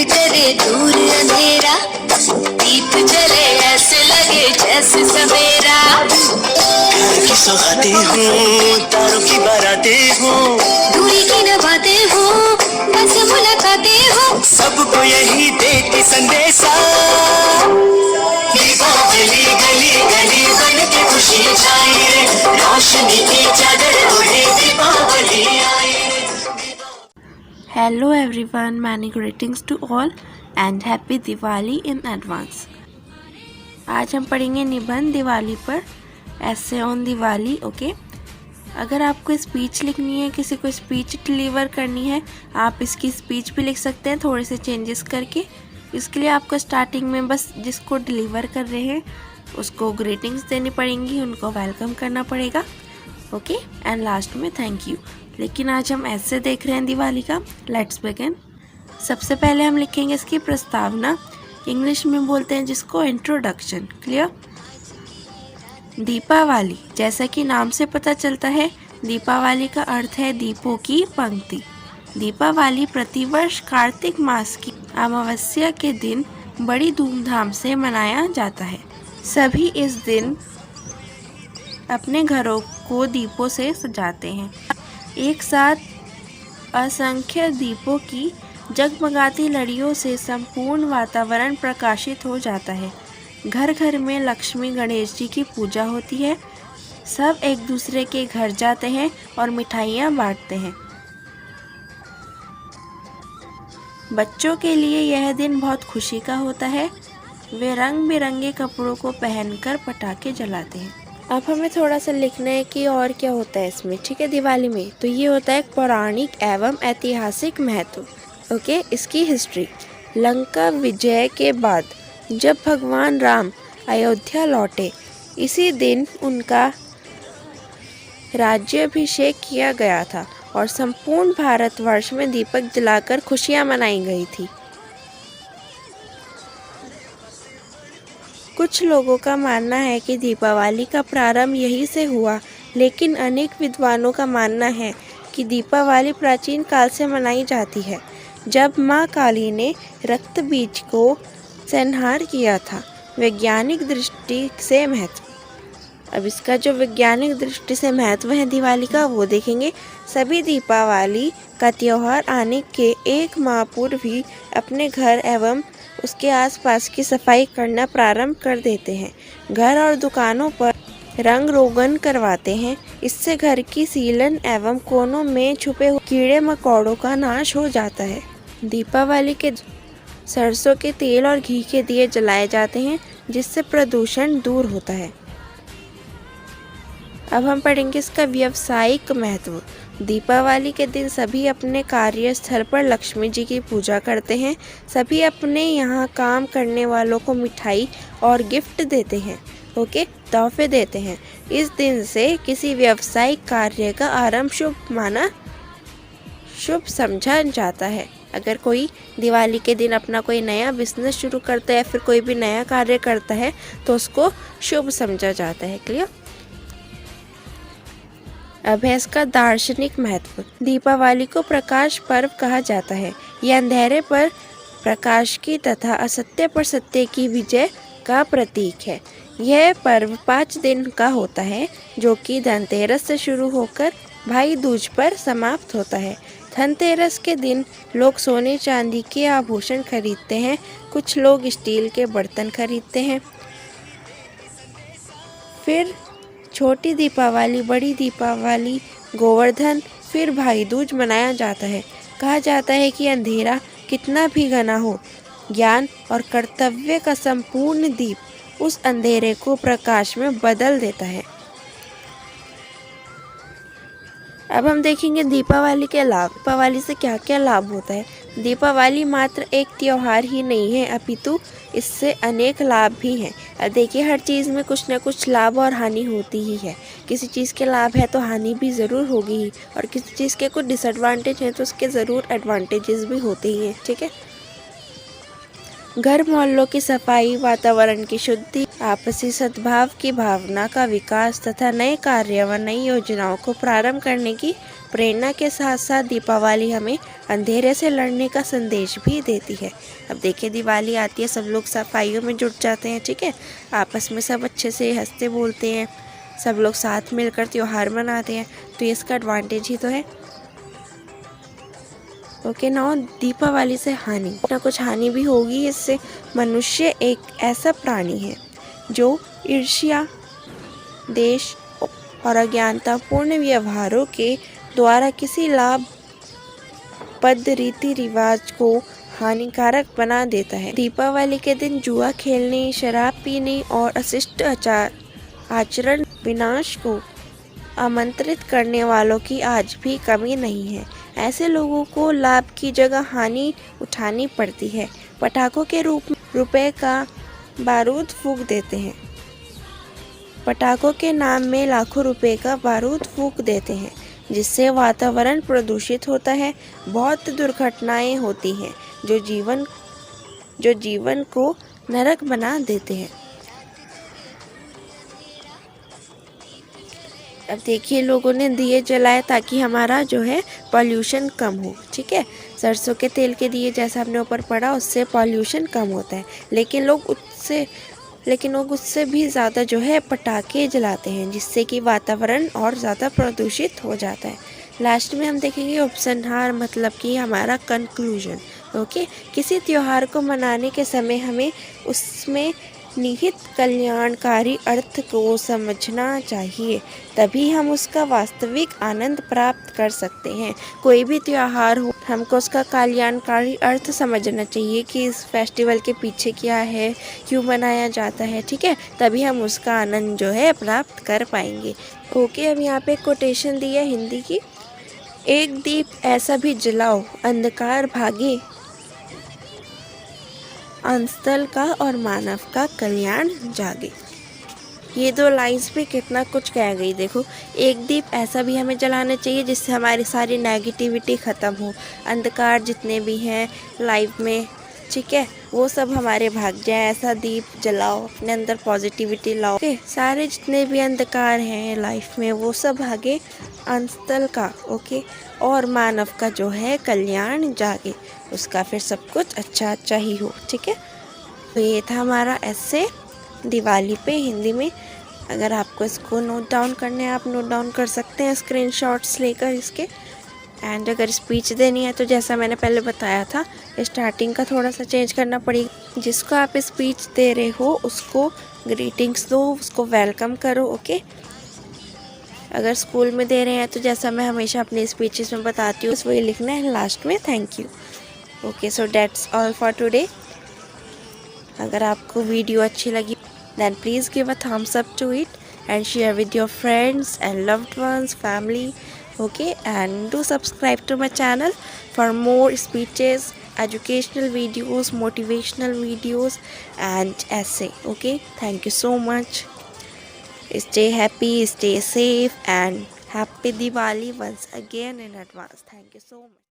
करे दूर अंधेरा, दीप जले ऐसे लगे जैसे सवेरा। प्यार की सौगातें हूँ, तारों की बारातें हूँ, दूरी की न बातें हूँ, बस मुलाकातें हूँ, सबको यही देती संदेशा। दीपावली गली गली बन के खुशी छाई रे, रोशनी की चादर ओढ़े दीपावली आई रे। Hello everyone, many greetings to all and happy Diwali in advance। आज हम पढ़ेंगे निबंध दिवाली पर, ऐसे ऑन दिवाली। ओके, अगर आपको स्पीच लिखनी है, किसी को स्पीच डिलीवर करनी है, आप इसकी स्पीच भी लिख सकते हैं थोड़े से चेंजेस करके। इसके लिए आपको स्टार्टिंग में बस जिसको डिलीवर कर रहे हैं उसको ग्रीटिंग्स देनी पड़ेंगी, उनको वेलकम करना पड़ेगा। ओके, एंड लास्ट में थैंक यू। लेकिन आज हम ऐसे देख रहे हैं दिवाली का। Let's begin. सबसे पहले हम लिखेंगे इसकी प्रस्तावना, इंग्लिश में बोलते हैं जिसको इंट्रोडक्शन। क्लियर। दीपावली, जैसा कि नाम से पता चलता है, दीपावली का अर्थ है दीपों की पंक्ति। दीपावली प्रतिवर्ष कार्तिक मास की अमावस्या के दिन बड़ी धूमधाम से मनाया जाता है। सभी इस दिन अपने घरों को दीपों से सजाते हैं। एक साथ असंख्य दीपों की जगमगाती लड़ियों से संपूर्ण वातावरण प्रकाशित हो जाता है। घर घर में लक्ष्मी गणेश जी की पूजा होती है। सब एक दूसरे के घर जाते हैं और मिठाइयाँ बांटते हैं। बच्चों के लिए यह दिन बहुत खुशी का होता है। वे रंग बिरंगे कपड़ों को पहनकर पटाखे जलाते हैं। अब हमें थोड़ा सा लिखना है कि और क्या होता है इसमें। ठीक है, दिवाली में तो ये होता है पौराणिक एवं ऐतिहासिक महत्व। ओके, इसकी हिस्ट्री। लंका विजय के बाद जब भगवान राम अयोध्या लौटे, इसी दिन उनका राज्याभिषेक किया गया था और संपूर्ण भारतवर्ष में दीपक जलाकर खुशियां मनाई गई थी। कुछ लोगों का मानना है कि दीपावली का प्रारंभ यहीं से हुआ, लेकिन अनेक विद्वानों का मानना है कि दीपावली प्राचीन काल से मनाई जाती है, जब माँ काली ने रक्त बीज को संहार किया था। वैज्ञानिक दृष्टि से महत्व। अब इसका जो वैज्ञानिक दृष्टि से महत्व है दिवाली का, वो देखेंगे। सभी दीपावली का त्यौहार आने के एक माह पूर्व ही अपने घर एवं उसके आसपास की सफाई करना प्रारंभ कर देते हैं। घर और दुकानों पर रंग रोगन करवाते हैं। इससे घर की सीलन एवं कोनों में छुपे हुए कीड़े मकोड़ों का नाश हो जाता है। दीपावली के सरसों के तेल और घी के दिए जलाए जाते हैं, जिससे प्रदूषण दूर होता है। अब हम पढ़ेंगे इसका व्यावसायिक महत्व। दीपावली के दिन सभी अपने कार्यस्थल पर लक्ष्मी जी की पूजा करते हैं। सभी अपने यहाँ काम करने वालों को मिठाई और गिफ्ट देते हैं। ओके, तोहफे देते हैं। इस दिन से किसी व्यावसायिक कार्य का आरंभ शुभ समझा जाता है। अगर कोई दिवाली के दिन अपना कोई नया बिजनेस शुरू करता है, फिर कोई भी नया कार्य करता है, तो उसको शुभ समझा जाता है। क्लियर। अब है इसका दार्शनिक महत्व। दीपावली को प्रकाश पर्व कहा जाता है। यह अंधेरे पर प्रकाश की तथा असत्य पर सत्य की विजय का प्रतीक है। यह पर्व 5 दिन का होता है, जो कि धनतेरस से शुरू होकर भाई दूज पर समाप्त होता है। धनतेरस के दिन लोग सोने चांदी के आभूषण खरीदते हैं। कुछ लोग स्टील के बर्तन खरीदते हैं। फिर छोटी दीपावली, बड़ी दीपावली, गोवर्धन, फिर भाई दूज मनाया जाता है। कहा जाता है कि अंधेरा कितना भी घना हो, ज्ञान और कर्तव्य का संपूर्ण दीप उस अंधेरे को प्रकाश में बदल देता है। अब हम देखेंगे दीपावली के लाभ। दीपावली से क्या क्या लाभ होता है। दीपावली मात्र एक त्योहार ही नहीं है, अपितु इससे अनेक लाभ भी हैं। अब देखिए, हर चीज़ में कुछ ना कुछ लाभ और हानि होती ही है। किसी चीज़ के लाभ है तो हानि भी ज़रूर होगी ही, और किसी चीज़ के कुछ डिसएडवांटेज हैं तो उसके ज़रूर एडवांटेजेस भी होते ही हैं। ठीक है। घर मोहल्लों की सफाई, वातावरण की शुद्धि, आपसी सद्भाव की भावना का विकास तथा नए कार्य व नई योजनाओं को प्रारंभ करने की प्रेरणा के साथ साथ दीपावली हमें अंधेरे से लड़ने का संदेश भी देती है। अब देखिए दिवाली आती है, सब लोग सफाइयों में जुट जाते हैं, ठीक है, आपस में सब अच्छे से हंसते बोलते हैं, सब लोग साथ मिलकर त्योहार मनाते हैं, तो इसका एडवांटेज ही तो है। ओके नाउ दीपावली से हानि, ना कुछ हानि भी होगी इससे। मनुष्य एक ऐसा प्राणी है जो ईर्ष्या, देश और अज्ञानतापूर्ण व्यवहारों के द्वारा किसी लाभ पद रीति रिवाज को हानिकारक बना देता है। दीपावली के दिन जुआ खेलने, शराब पीने और अशिष्ट आचरण विनाश को आमंत्रित करने वालों की आज भी कमी नहीं है। ऐसे लोगों को लाभ की जगह हानि उठानी पड़ती है। पटाखों के रूप में रुपए का बारूद फूंक देते हैं। पटाखों के नाम में लाखों रुपए का बारूद फूंक देते हैं, जिससे वातावरण प्रदूषित होता है। बहुत दुर्घटनाएं होती हैं जो जीवन को नरक बना देते हैं। अब देखिए लोगों ने दिए जलाए ताकि हमारा जो है पॉल्यूशन कम हो, ठीक है। सरसों के तेल के दिए जैसा अपने ऊपर पड़ा उससे पॉल्यूशन कम होता है, लेकिन लोग उससे भी ज़्यादा जो है पटाखे जलाते हैं, जिससे कि वातावरण और ज़्यादा प्रदूषित हो जाता है। लास्ट में हम देखेंगे उपसंहार, मतलब कि हमारा कंक्लूजन। ओके, किसी त्योहार को मनाने के समय हमें उसमें निहित कल्याणकारी अर्थ को समझना चाहिए, तभी हम उसका वास्तविक आनंद प्राप्त कर सकते हैं। कोई भी त्योहार हो, हमको उसका कल्याणकारी अर्थ समझना चाहिए कि इस फेस्टिवल के पीछे क्या है, क्यों मनाया जाता है, ठीक है, तभी हम उसका आनंद जो है प्राप्त कर पाएंगे। ओके, अब यहाँ पे कोटेशन दी है हिंदी की। एक दीप ऐसा भी जलाओ अंधकार भागे, अंतस्थल का और मानव का कल्याण जागे। ये दो लाइन्स पे कितना कुछ कह गई। देखो, एक दीप ऐसा भी हमें जलाना चाहिए जिससे हमारी सारी नेगेटिविटी ख़त्म हो, अंधकार जितने भी हैं लाइफ में, ठीक है, वो सब हमारे भाग जाए। ऐसा दीप जलाओ, अपने अंदर पॉजिटिविटी लाओ, ओके। सारे जितने भी अंधकार हैं लाइफ में वो सब भागे अंतस्थल का, ओके, और मानव का जो है कल्याण जागे, उसका फिर सब कुछ अच्छा ही हो, ठीक है। तो ये था हमारा ऐसे दिवाली पे हिंदी में। अगर आपको इसको नोट डाउन करना है आप नोट डाउन कर सकते हैं स्क्रीनशॉट्स लेकर इसके। एंड अगर स्पीच देनी है तो जैसा मैंने पहले बताया था, स्टार्टिंग का थोड़ा सा चेंज करना पड़ेगा। जिसको आप स्पीच दे रहे हो उसको ग्रीटिंग्स दो, उसको वेलकम करो, ओके। अगर स्कूल में दे रहे हैं तो जैसा मैं हमेशा अपने स्पीचेस में बताती हूँ वही लिखना है लास्ट में, thank you. Okay, so that's all for today. अगर आपको वीडियो अच्छी लगी then please give a thumbs up to it and share with your friends and loved ones, family, okay, and do subscribe to my channel for more speeches, educational videos, motivational videos and essay, okay. Thank you so much. Stay happy, stay safe and happy Diwali once again in advance. Thank you so much.